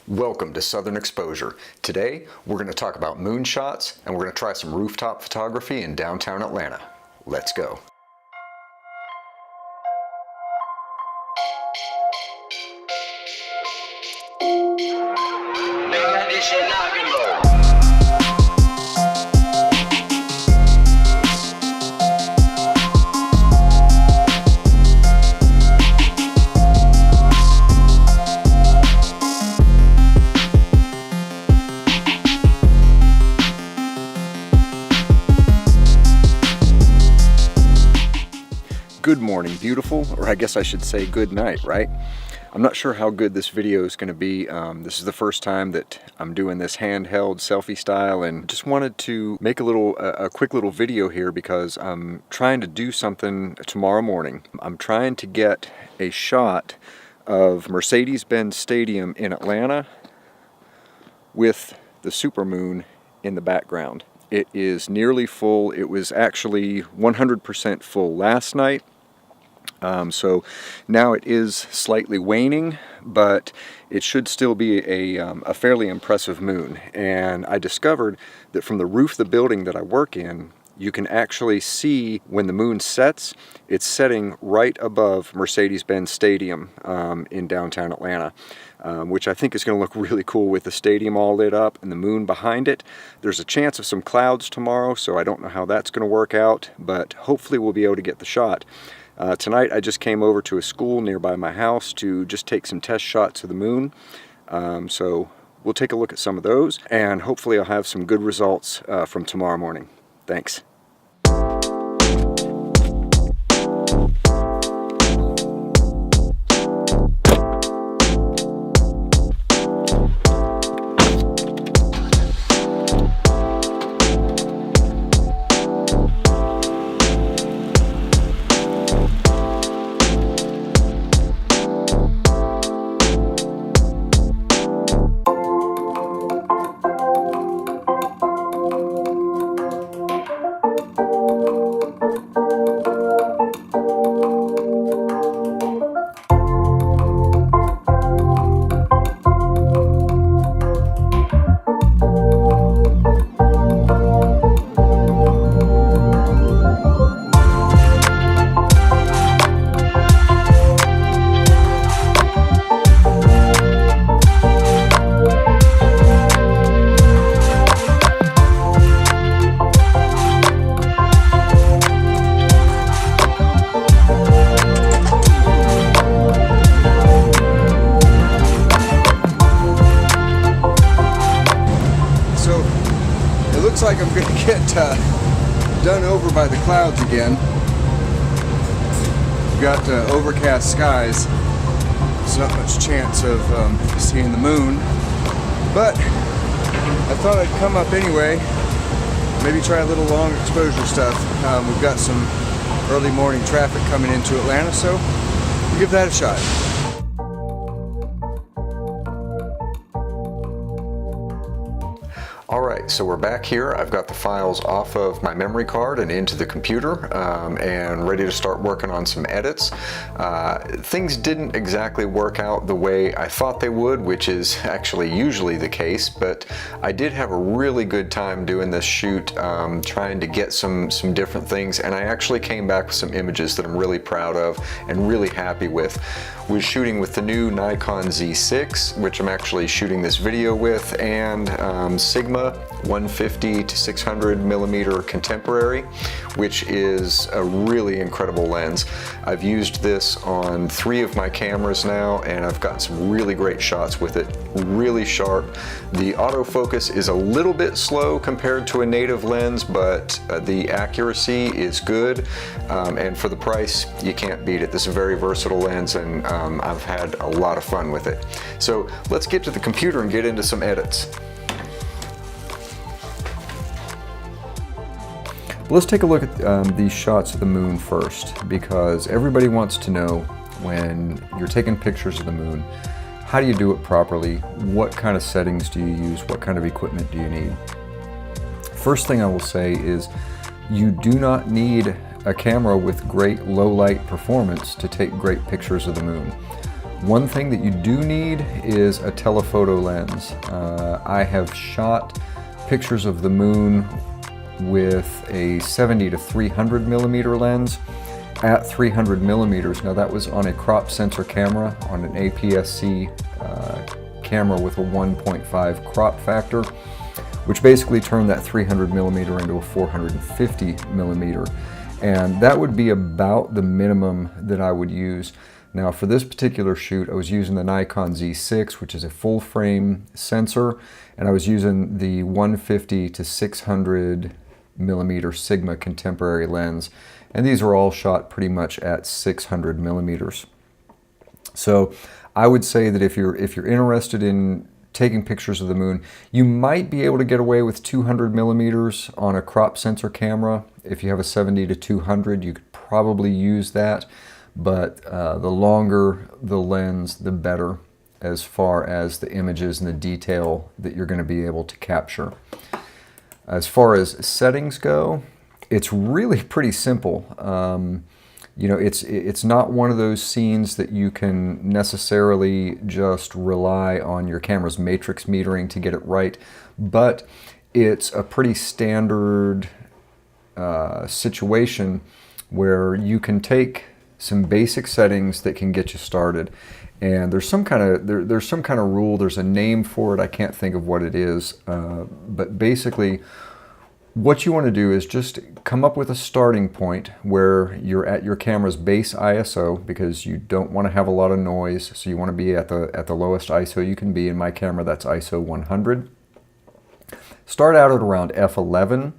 Welcome to Southern Exposure. Today we're going to talk about moonshots and we're going to try some rooftop photography in downtown Atlanta. Let's go. Good morning, beautiful, or I guess I should say good night, right? I'm not sure how good this video is going to be. This is the first time that I'm doing this handheld selfie style, and just wanted to make a quick little video here because I'm trying to do something tomorrow morning. I'm trying to get a shot of Mercedes-Benz Stadium in Atlanta with the supermoon in the background. It is nearly full. It was actually 100% full last night. So now it is slightly waning, but it should still be a fairly impressive moon. And I discovered that from the roof of the building that I work in, you can actually see when the moon sets, it's setting right above Mercedes-Benz Stadium in downtown Atlanta, which I think is going to look really cool with the stadium all lit up and the moon behind it. There's a chance of some clouds tomorrow, so I don't know how that's going to work out, but hopefully we'll be able to get the shot. Tonight I just came over to a school nearby my house to just take some test shots of the moon. So we'll take a look at some of those, and hopefully I'll have some good results from tomorrow morning. Thanks. Looks like I'm going to get done over by the clouds again. We've got overcast skies. There's not much chance of seeing the moon, but I thought I'd come up anyway, maybe try a little long exposure stuff. We've got some early morning traffic coming into Atlanta, so we'll give that a shot. Alright, so we're back here. I've got the files off of my memory card and into the computer and ready to start working on some edits. Things didn't exactly work out the way I thought they would, which is actually usually the case, but I did have a really good time doing this shoot, trying to get some different things, and I actually came back with some images that I'm really proud of and really happy with. We're shooting with the new Nikon Z6, which I'm actually shooting this video with, and Sigma 150 to 600 millimeter contemporary, which is a really incredible lens. I've used this on 3 of my cameras now, and I've gotten some really great shots with it. Really sharp. The autofocus is a little bit slow compared to a native lens, but the accuracy is good, and for the price, you can't beat it. This is a very versatile lens, and I've had a lot of fun with it. So let's get to the computer and get into some edits. Let's take a look at these shots of the moon first, because everybody wants to know, when you're taking pictures of the moon, how do you do it properly? What kind of settings do you use? What kind of equipment do you need? First thing I will say is you do not need a camera with great low light performance to take great pictures of the moon. One thing that you do need is a telephoto lens. I have shot pictures of the moon with a 70 to 300 millimeter lens at 300 millimeters. Now that was on a crop sensor camera, on an APS-C camera with a 1.5 crop factor, which basically turned that 300 millimeter into a 450 millimeter. And that would be about the minimum that I would use. Now for this particular shoot, I was using the Nikon Z6, which is a full frame sensor, and I was using the 150 to 600 millimeter Sigma contemporary lens. And these are all shot pretty much at 600 millimeters. So I would say that if you're interested in taking pictures of the moon, you might be able to get away with 200 millimeters on a crop sensor camera. If you have a 70 to 200, you could probably use that. But the longer the lens, the better as far as the images and the detail that you're going to be able to capture. As far as settings go, it's really pretty simple. You know, it's not one of those scenes that you can necessarily just rely on your camera's matrix metering to get it right, but it's a pretty standard situation where you can take some basic settings that can get you started. And there's some kind of rule. There's a name for it. I can't think of what it is, but basically, what you want to do is just come up with a starting point where you're at your camera's base ISO, because you don't want to have a lot of noise. So you want to be at the lowest ISO you can be. In my camera, that's ISO 100. Start out at around f11.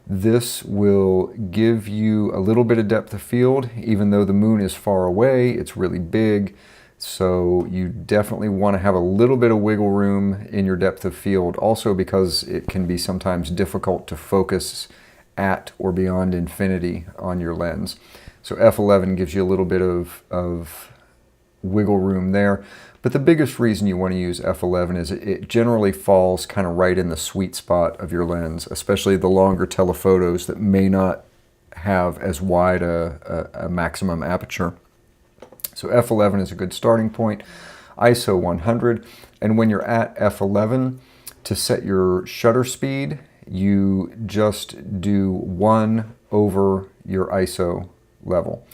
This will give you a little bit of depth of field. Even though the moon is far away, it's really big. So you definitely want to have a little bit of wiggle room in your depth of field, also because it can be sometimes difficult to focus at or beyond infinity on your lens. So f11 gives you a little bit of wiggle room there. But the biggest reason you want to use f11 is it generally falls kind of right in the sweet spot of your lens, especially the longer telephotos that may not have as wide a maximum aperture. So f11 is a good starting point. ISO 100, and when you're at f11, to set your shutter speed, you just do 1 over your ISO level.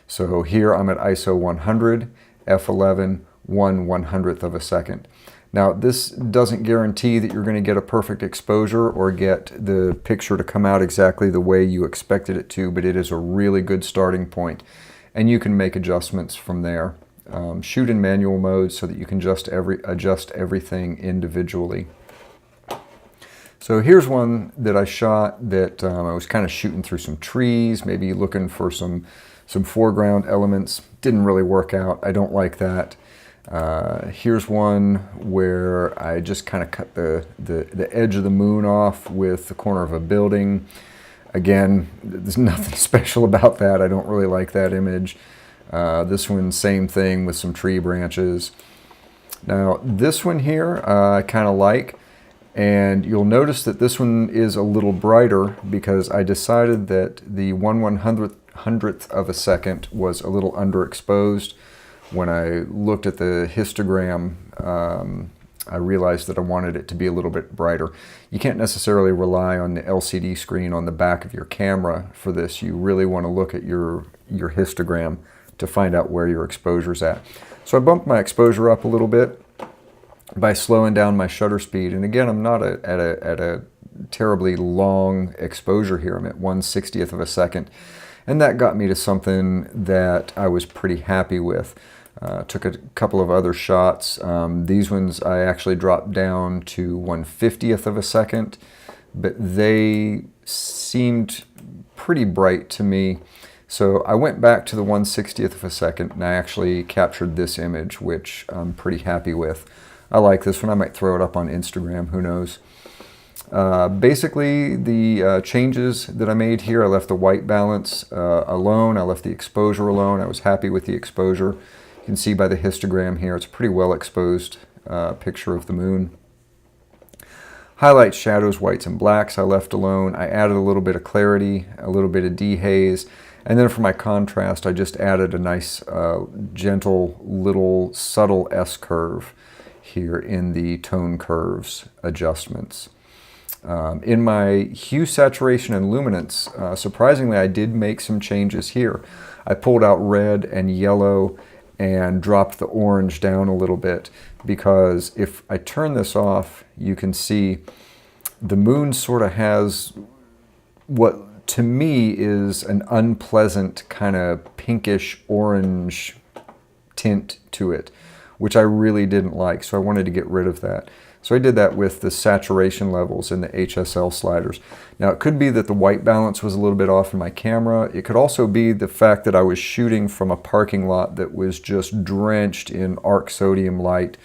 So here I'm at ISO 100, f11, 1/100th of a second. Now this doesn't guarantee that you're going to get a perfect exposure or get the picture to come out exactly the way you expected it to, but it is a really good starting point. And you can make adjustments from there. Shoot in manual mode so that you can adjust everything individually. So here's one that I shot that I was kind of shooting through some trees, maybe looking for some foreground elements. Didn't really work out. I don't like that. Here's one where I just kind of cut the edge of the moon off with the corner of a building. Again, there's nothing special about that. I don't really like that image. This one, same thing with some tree branches. Now, this one here, I kind of like, and you'll notice that this one is a little brighter because I decided that the 1/100th of a second was a little underexposed. When I looked at the histogram, I realized that I wanted it to be a little bit brighter. You can't necessarily rely on the LCD screen on the back of your camera for this. You really want to look at your histogram to find out where your exposure's at. So I bumped my exposure up a little bit by slowing down my shutter speed. And again, I'm not at a terribly long exposure here. I'm at 1/60th of a second. And that got me to something that I was pretty happy with. Took a couple of other shots. These ones I actually dropped down to 1/50th of a second, but they seemed pretty bright to me. So I went back to the 1/60th of a second and I actually captured this image, which I'm pretty happy with. I like this one. I might throw it up on Instagram, who knows. Basically, the changes that I made here, I left the white balance alone. I left the exposure alone. I was happy with the exposure. You can see by the histogram here, it's a pretty well exposed picture of the moon. Highlights, shadows, whites, and blacks I left alone. I added a little bit of clarity, a little bit of dehaze, And then for my contrast, I just added a nice gentle little subtle S-curve here in the tone curves adjustments. In my hue, saturation, and luminance, surprisingly, I did make some changes here. I pulled out red and yellow and dropped the orange down a little bit, because if I turn this off, you can see the moon sort of has what to me is an unpleasant kind of pinkish orange tint to it, which I really didn't like, so I wanted to get rid of that. So I did that with the saturation levels in the HSL sliders. Now it could be that the white balance was a little bit off in my camera. It could also be the fact that I was shooting from a parking lot that was just drenched in arc sodium light,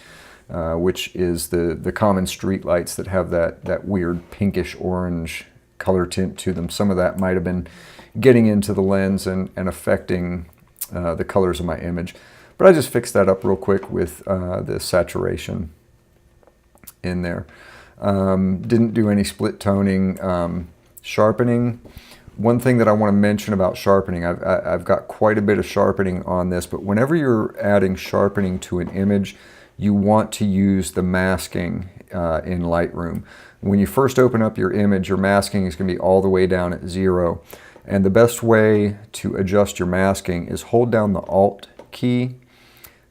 which is the common street lights that have that weird pinkish orange color tint to them. Some of that might have been getting into the lens and affecting the colors of my image. But I just fixed that up real quick with the saturation in there. Didn't do any split toning. Sharpening. One thing that I want to mention about sharpening, I've got quite a bit of sharpening on this, but whenever you're adding sharpening to an image, you want to use the masking in Lightroom. When you first open up your image, your masking is going to be all the way down at 0. And the best way to adjust your masking is hold down the Alt key,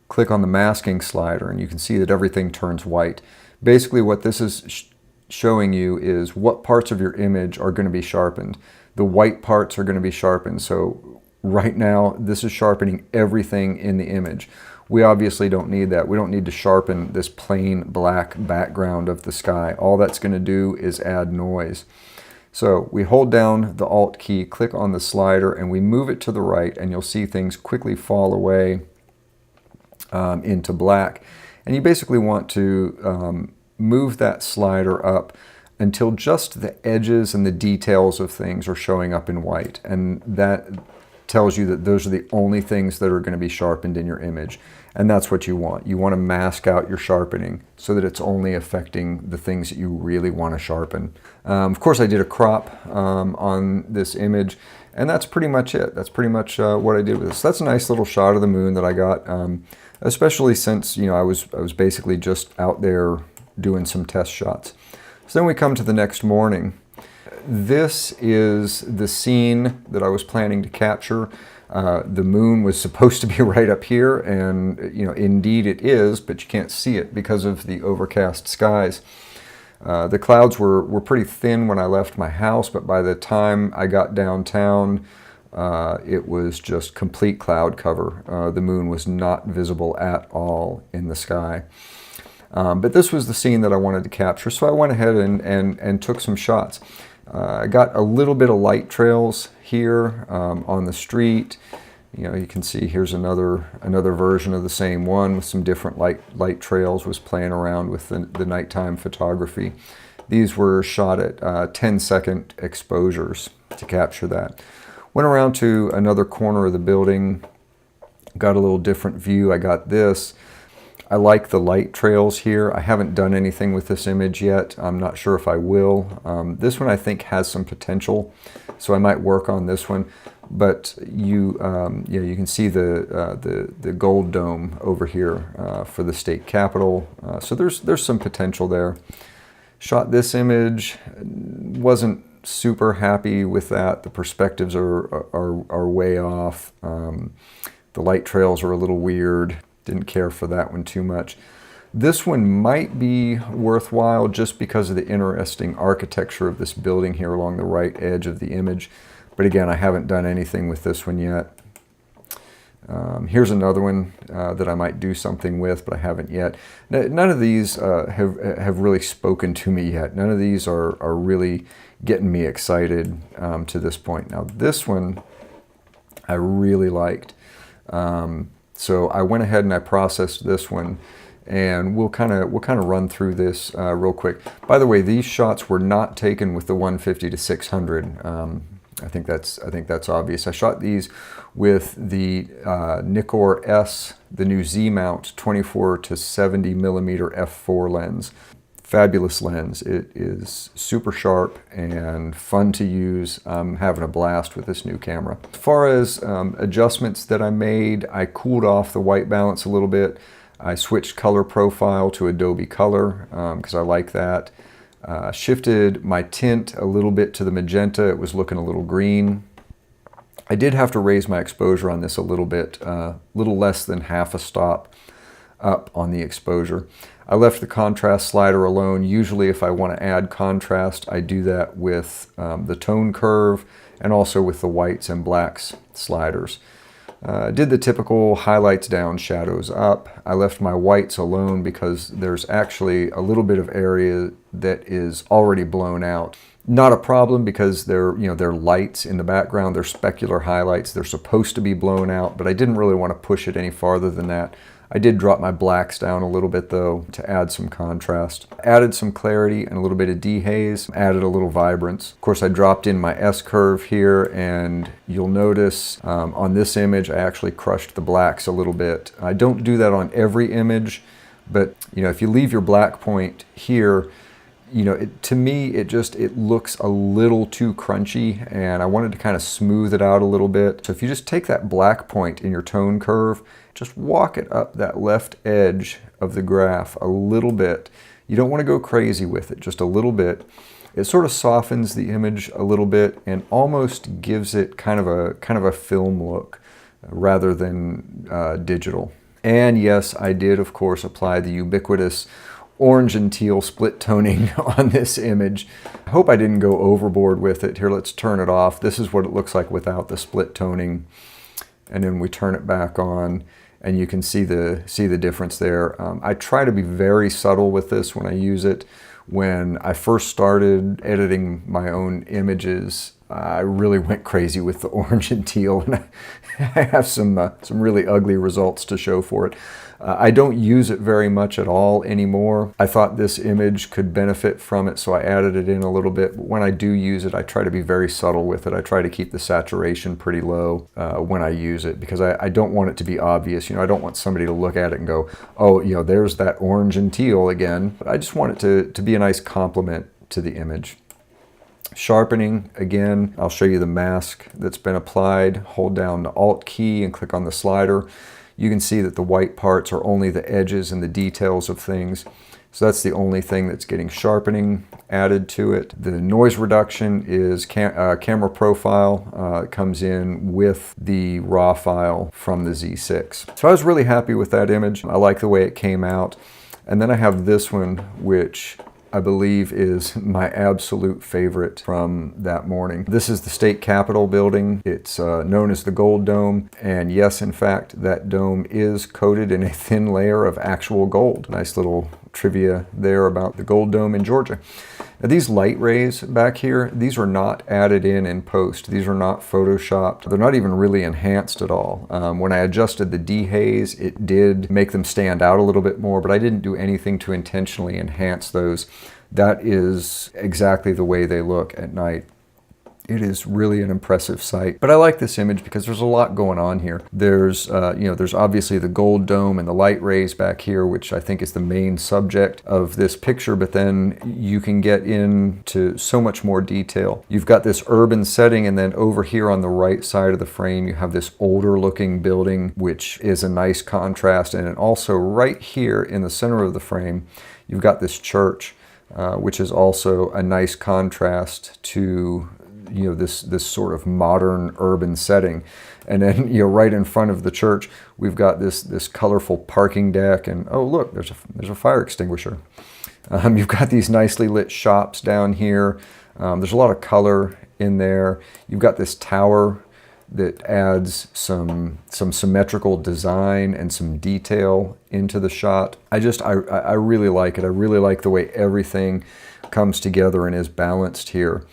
click on the masking slider, and you can see that everything turns white. Basically what this is showing you is what parts of your image are going to be sharpened. The white parts are going to be sharpened. So right now this is sharpening everything in the image. We obviously don't need that. We don't need to sharpen this plain black background of the sky. All that's going to do is add noise. So we hold down the Alt key, click on the slider, and we move it to the right, and you'll see things quickly fall away into black. And you basically want to move that slider up until just the edges and the details of things are showing up in white. And that tells you that those are the only things that are going to be sharpened in your image. And that's what you want. You want to mask out your sharpening so that it's only affecting the things that you really want to sharpen. Of course, I did a crop on this image, and that's pretty much it. That's pretty much what I did with this. That's a nice little shot of the moon that I got, especially since, you know, I was basically just out there doing some test shots. So then we come to the next morning. This is the scene that I was planning to capture. The moon was supposed to be right up here, and you know, indeed it is, but you can't see it because of the overcast skies. The clouds were pretty thin when I left my house, but by the time I got downtown, it was just complete cloud cover. The moon was not visible at all in the sky. But this was the scene that I wanted to capture, so I went ahead and took some shots. I got a little bit of light trails here on the street. You know, you can see here's another version of the same one with some different light trails. Was playing around with the nighttime photography. These were shot at 10-second exposures to capture that. Went around to another corner of the building, got a little different view. I got this. I like the light trails here. I haven't done anything with this image yet. I'm not sure if I will. This one I think has some potential, so I might work on this one. But you can see the gold dome over here for the state capitol. So there's some potential there. Shot this image. Wasn't super happy with that. The perspectives are way off. The light trails are a little weird. Didn't care for that one too much. This one might be worthwhile just because of the interesting architecture of this building here along the right edge of the image. But again, I haven't done anything with this one yet. Here's another one that I might do something with, but I haven't yet. None of these have really spoken to me yet. None of these are really getting me excited to this point. Now this one I really liked. So I went ahead and I processed this one, and we'll kind of run through this real quick. By the way, these shots were not taken with the 150 to 600. I think that's obvious. I shot these with the Nikon S, the new Z mount 24 to 70 millimeter f4 lens. Fabulous lens. It is super sharp and fun to use. I'm having a blast with this new camera. As far as adjustments that I made, I cooled off the white balance a little bit. I switched color profile to Adobe Color because I like that. Shifted my tint a little bit to the magenta. It was looking a little green. I did have to raise my exposure on this a little bit, little less than half a stop up on the exposure. I left the contrast slider alone. Usually if I want to add contrast, I do that with the tone curve and also with the whites and blacks sliders. Did the typical highlights down, shadows up. I left my whites alone because there's actually a little bit of area that is already blown out. Not a problem because they're lights in the background. They're specular highlights. They're supposed to be blown out, but I didn't really want to push it any farther than that. I did drop my blacks down a little bit though to add some contrast. Added some clarity and a little bit of dehaze, added a little vibrance. Of course, I dropped in my S-curve here, and you'll notice on this image I actually crushed the blacks a little bit. I don't do that on every image, but if you leave your black point here, to me it looks a little too crunchy, and I wanted to kind of smooth it out a little bit. So if you just take that black point in your tone curve, just walk it up that left edge of the graph a little bit. You don't want to go crazy with it, just a little bit. It sort of softens the image a little bit and almost gives it kind of a film look rather than digital. And yes, I did of course apply the ubiquitous orange and teal split toning on this image. I hope I didn't go overboard with it. Here, let's turn it off. This is what it looks like without the split toning. And then we turn it back on, and you can see the difference there. I try to be very subtle with this when I use it. When I first started editing my own images, I really went crazy with the orange and teal, and I have some really ugly results to show for it. I don't use it very much at all anymore. I thought this image could benefit from it, so I added it in a little bit. But when I do use it, I try to be very subtle with it. I try to keep the saturation pretty low when I use it, because I don't want it to be obvious. I don't want somebody to look at it and go, oh, there's that orange and teal again. But I just want it to be a nice complement to the image. Sharpening, again, I'll show you the mask that's been applied. Hold down the Alt key and click on the slider. You can see that the white parts are only the edges and the details of things. So that's the only thing that's getting sharpening added to it. The noise reduction is camera profile. It comes in with the raw file from the Z6. So I was really happy with that image. I like the way it came out. And then I have this one, which I believe is my absolute favorite from that morning. This is the state capitol building. It's known as the Gold Dome, and yes, in fact, that dome is coated in a thin layer of actual gold. Nice little trivia there about the Gold Dome in Georgia. Now, these light rays back here, these are not added in post. These are not photoshopped. They're not even really enhanced at all. When I adjusted the dehaze, it did make them stand out a little bit more, but I didn't do anything to intentionally enhance those. That is exactly the way they look at night. It is really an impressive sight. But I like this image because there's a lot going on here. There's obviously the Gold Dome and the light rays back here, which I think is the main subject of this picture, but then you can get into so much more detail. You've got this urban setting, and then over here on the right side of the frame, you have this older looking building, which is a nice contrast. And then also right here in the center of the frame, you've got this church, which is also a nice contrast to this sort of modern urban setting. And then right in front of the church, we've got this colorful parking deck, and oh look, there's a fire extinguisher. You've got these nicely lit shops down here. There's a lot of color in there. You've got this tower that adds some symmetrical design and some detail into the shot. I really like it. I really like the way everything comes together and is balanced here.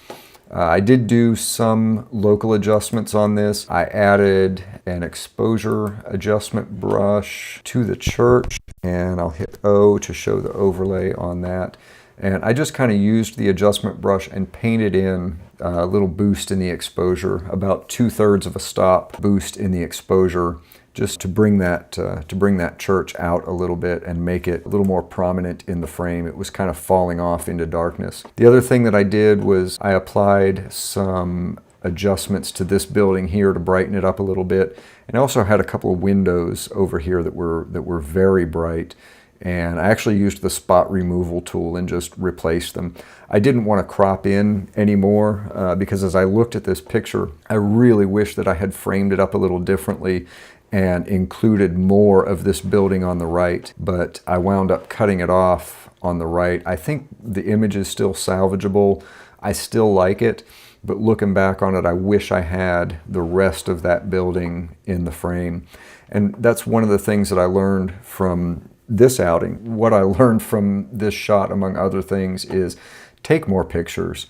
I did do some local adjustments on this. I added an exposure adjustment brush to the church, and I'll hit O to show the overlay on that. And I just kind of used the adjustment brush and painted in a little boost in the exposure, about 2/3 of a stop boost in the exposure just to bring that church out a little bit and make it a little more prominent in the frame. It was kind of falling off into darkness. The other thing that I did was I applied some adjustments to this building here to brighten it up a little bit, and I also had a couple of windows over here that were very bright, and I actually used the spot removal tool and just replaced them. I didn't want to crop in anymore because as I looked at this picture, I really wish that I had framed it up a little differently and included more of this building on the right, but I wound up cutting it off on the right. I think the image is still salvageable. I still like it, but looking back on it, I wish I had the rest of that building in the frame. And that's one of the things that I learned from this outing. What I learned from this shot, among other things, is take more pictures.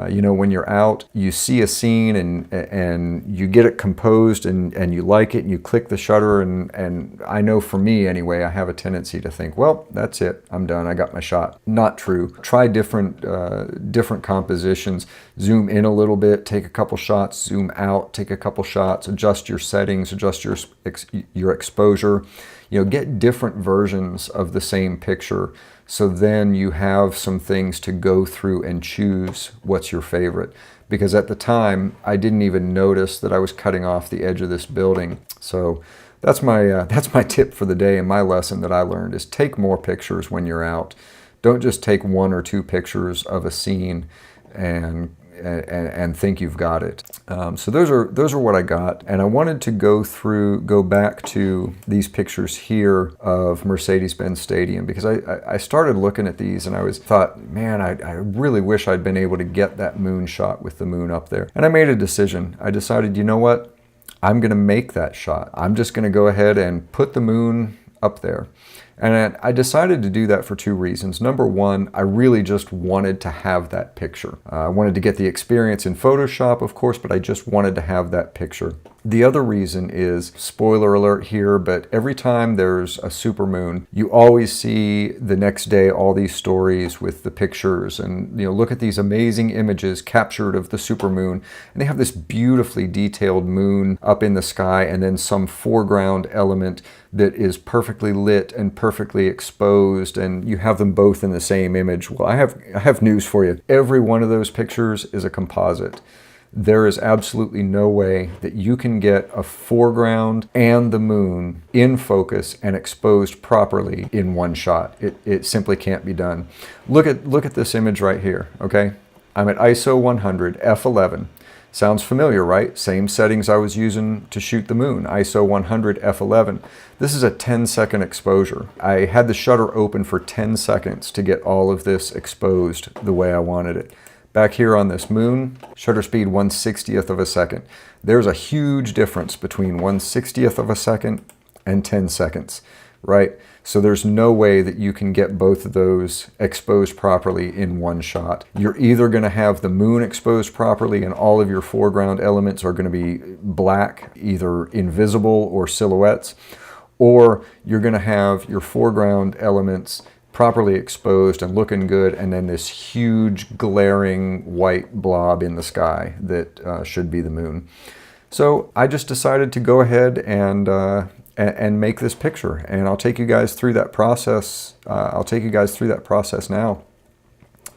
You know, when you're out, you see a scene and you get it composed and you like it and you click the shutter, and I know for me anyway, I have a tendency to think, well, that's it, I'm done, I got my shot. Not true. Try different compositions. Zoom in a little bit, take a couple shots, zoom out, take a couple shots, adjust your settings, adjust your exposure. You know, get different versions of the same picture, so then you have some things to go through and choose what's your favorite. Because at the time, I didn't even notice that I was cutting off the edge of this building. So that's my tip for the day, and my lesson that I learned is take more pictures when you're out. Don't just take 1 or 2 pictures of a scene and think you've got it. So those are what I got, and I wanted to go back to these pictures here of Mercedes-Benz Stadium, because I started looking at these and I thought, man, I really wish I'd been able to get that moon shot with the moon up there. And I made a decision. I decided, you know what? I'm gonna make that shot. I'm just gonna go ahead and put the moon up there. And I decided to do that for 2 reasons. Number one, I really just wanted to have that picture. I wanted to get the experience in Photoshop, of course, but I just wanted to have that picture. The other reason is, spoiler alert here, but every time there's a supermoon, you always see the next day all these stories with the pictures, and you know, look at these amazing images captured of the supermoon, and they have this beautifully detailed moon up in the sky and then some foreground element that is perfectly lit and perfectly exposed, and you have them both in the same image. Well, I have news for you. Every one of those pictures is a composite. There is absolutely no way that you can get a foreground and the moon in focus and exposed properly in one shot. It simply can't be done. Look at this image right here, okay? I'm at ISO 100, f11. Sounds familiar, right? Same settings I was using to shoot the moon, ISO 100, f11. This is a 10-second exposure. I had the shutter open for 10 seconds to get all of this exposed the way I wanted it. Back here on this moon, shutter speed 1/60th of a second. There's a huge difference between 1/60th of a second and 10 seconds, right? So there's no way that you can get both of those exposed properly in one shot. You're either going to have the moon exposed properly and all of your foreground elements are going to be black, either invisible or silhouettes, or you're going to have your foreground elements properly exposed and looking good, and then this huge glaring white blob in the sky that should be the moon. So I just decided to go ahead and make this picture, and I'll take you guys through that process. Now.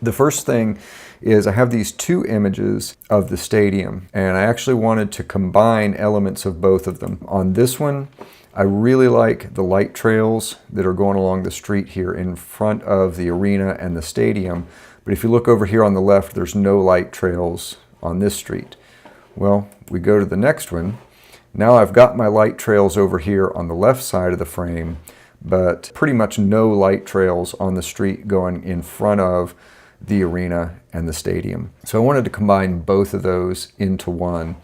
The first thing is I have these 2 images of the stadium, and I actually wanted to combine elements of both of them. On this one, I really like the light trails that are going along the street here in front of the arena and the stadium. But if you look over here on the left, there's no light trails on this street. Well, we go to the next one. Now I've got my light trails over here on the left side of the frame, but pretty much no light trails on the street going in front of the arena and the stadium. So I wanted to combine both of those into one.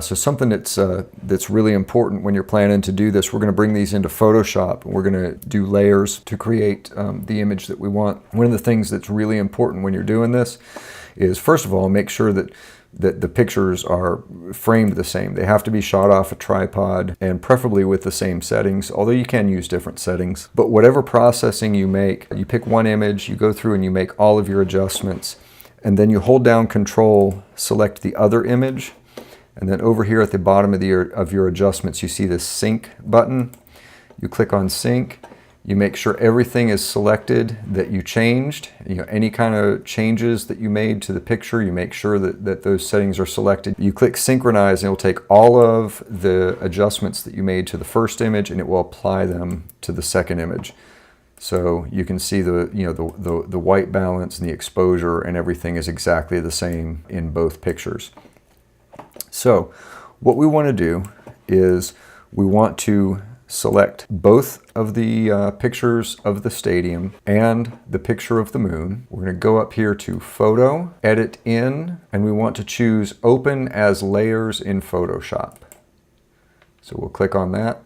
So something that's really important when you're planning to do this, we're going to bring these into Photoshop and we're going to do layers to create the image that we want. One of the things that's really important when you're doing this is, first of all, make sure that the pictures are framed the same. They have to be shot off a tripod and preferably with the same settings, although you can use different settings. But whatever processing you make, you pick one image, you go through and you make all of your adjustments, and then you hold down Control, select the other image, And then over here at the bottom of your adjustments, you see this sync button. You click on sync. You make sure everything is selected that you changed. You know, any kind of changes that you made to the picture, you make sure that those settings are selected. You click synchronize and it'll take all of the adjustments that you made to the first image and it will apply them to the second image. So you can see the white balance and the exposure and everything is exactly the same in both pictures. So what we want to do is we want to select both of the pictures of the stadium and the picture of the moon. We're going to go up here to Photo, Edit In, and we want to choose Open as Layers in Photoshop. So we'll click on that.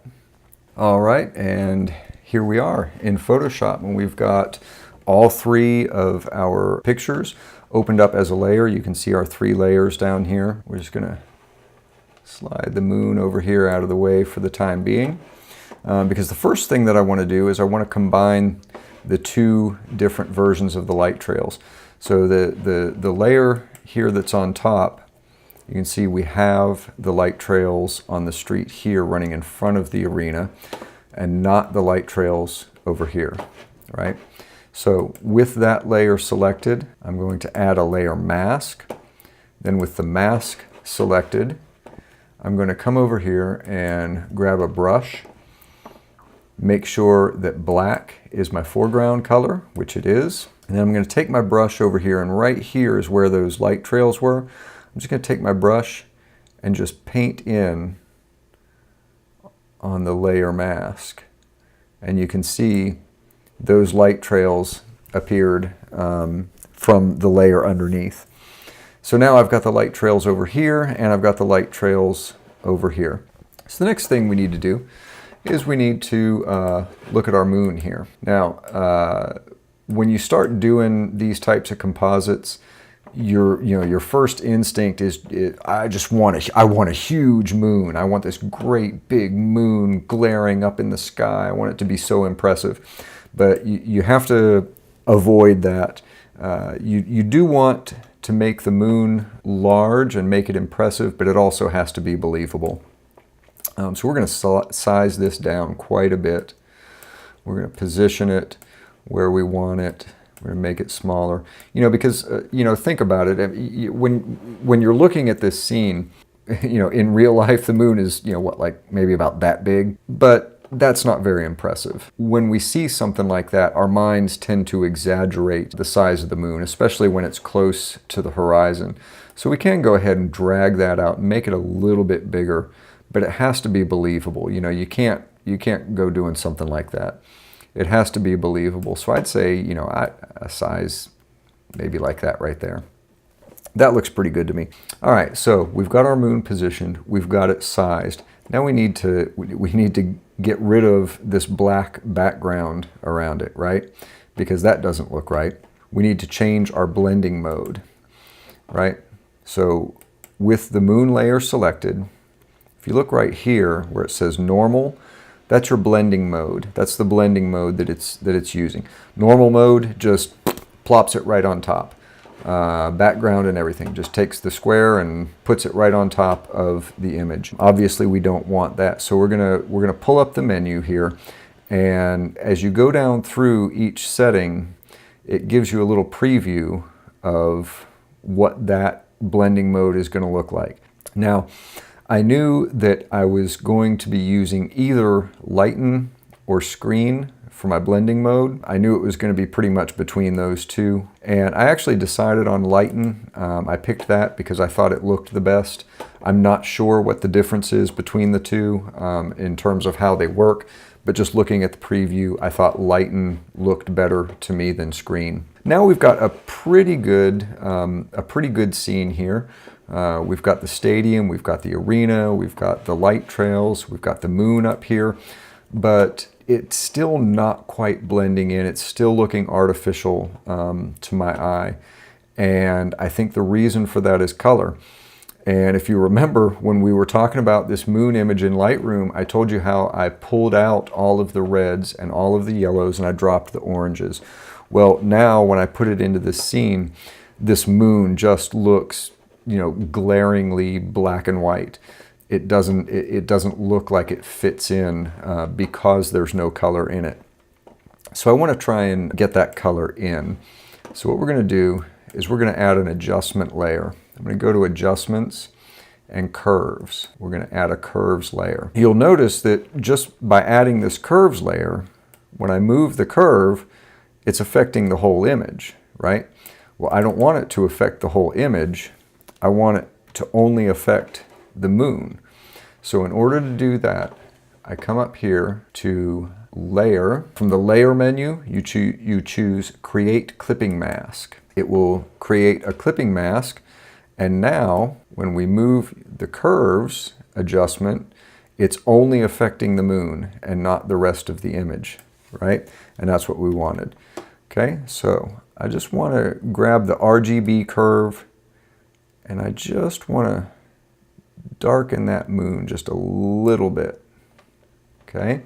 All right, and here we are in Photoshop, and we've got all three of our pictures opened up as a layer. You can see our three layers down here. We're just going to slide the moon over here out of the way for the time being. Because the first thing that I want to do is I want to combine the two different versions of the light trails. So the layer here that's on top, you can see we have the light trails on the street here running in front of the arena and not the light trails over here, right? So with that layer selected, I'm going to add a layer mask. Then with the mask selected, I'm going to come over here and grab a brush. Make sure that black is my foreground color, which it is. And then I'm going to take my brush over here, and right here is where those light trails were. I'm just going to take my brush and just paint in on the layer mask. And you can see those light trails appeared from the layer underneath. So now I've got the light trails over here, and I've got the light trails over here. So the next thing we need to do is we need to look at our moon here. Now, when you start doing these types of composites, your first instinct is, I want a huge moon. I want this great big moon glaring up in the sky. I want it to be so impressive. But you have to avoid that. You do want to make the moon large and make it impressive, but it also has to be believable. So we're going to size this down quite a bit. We're going to position it where we want it. We're going to make it smaller. You know, because, think about it. When you're looking at this scene, in real life, the moon is, like maybe about that big. But that's not very impressive. When we see something like that, our minds tend to exaggerate the size of the moon, especially when it's close to the horizon. So we can go ahead and drag that out and make it a little bit bigger. But it has to be believable. You can't go doing something like that. It has to be believable. So I'd say, a size maybe like that right there. That looks pretty good to me. All right, so we've got our moon positioned. We've got it sized. Now we need to get rid of this black background around it, right? Because that doesn't look right. We need to change our blending mode, right? So with the moon layer selected, if you look right here where it says normal, that's your blending mode. That's the blending mode that it's using. Normal mode just plops it right on top. Background and everything just takes the square and puts it right on top of the image. Obviously we don't want that, so we're gonna pull up the menu here, and as you go down through each setting, it gives you a little preview of what that blending mode is going to look like. Now, I knew that I was going to be using either lighten or screen for my blending mode. I knew it was going to be pretty much between those two, and I actually decided on lighten. I picked that because I thought it looked the best. I'm not sure what the difference is between the two in terms of how they work, but just looking at the preview, I thought lighten looked better to me than screen. Now we've got a pretty good scene here. We've got the stadium, we've got the arena, we've got the light trails, we've got the moon up here, but it's still not quite blending in. It's still looking artificial to my eye, and I think the reason for that is color. And if you remember, when we were talking about this moon image in Lightroom, I told you how I pulled out all of the reds and all of the yellows and I dropped the oranges. Well, now when I put it into this scene, this moon just looks you know, glaringly black and white. It doesn't look like it fits in because there's no color in it. So I want to try and get that color in. So what we're going to do is we're going to add an adjustment layer. I'm going to go to Adjustments and Curves. We're going to add a Curves layer. You'll notice that just by adding this Curves layer, when I move the curve, it's affecting the whole image, right? Well, I don't want it to affect the whole image. I want it to only affect the moon. So in order to do that, I come up here to Layer. From the Layer menu, you choose Create Clipping Mask. It will create a clipping mask, and now when we move the curves adjustment, it's only affecting the moon and not the rest of the image, right? And that's what we wanted. Okay, so I just want to grab the RGB curve, and I just want to darken that moon just a little bit. Okay,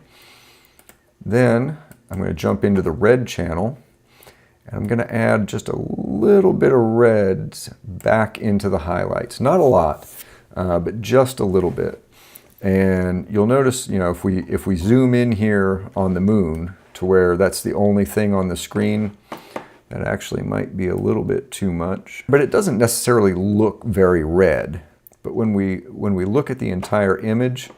then I'm going to jump into the red channel, and I'm going to add just a little bit of reds back into the highlights. Not a lot, but just a little bit. And you'll notice, you know, if we zoom in here on the moon to where that's the only thing on the screen, that actually might be a little bit too much. But it doesn't necessarily look very red. But when we look at the entire image,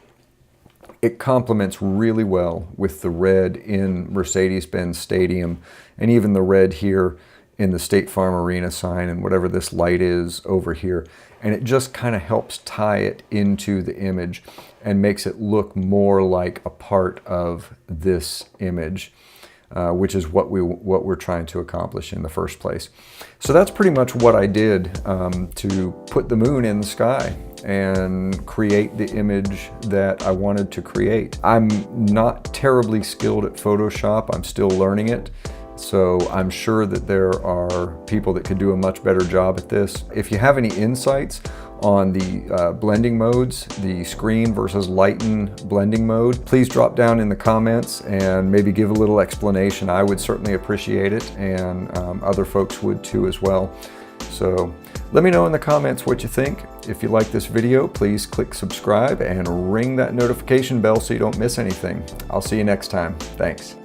it complements really well with the red in Mercedes-Benz Stadium, and even the red here in the State Farm Arena sign and whatever this light is over here. And it just kind of helps tie it into the image and makes it look more like a part of this image, which is what we're trying to accomplish in the first place. So that's pretty much what I did to put the moon in the sky and create the image that I wanted to create. I'm not terribly skilled at Photoshop. I'm still learning it. So I'm sure that there are people that could do a much better job at this. If you have any insights on the blending modes, the screen versus lighten blending mode, please drop down in the comments and maybe give a little explanation. I would certainly appreciate it, and other folks would too as well. So let me know in the comments what you think. If you like this video, please click subscribe and ring that notification bell so you don't miss anything. I'll see you next time. Thanks.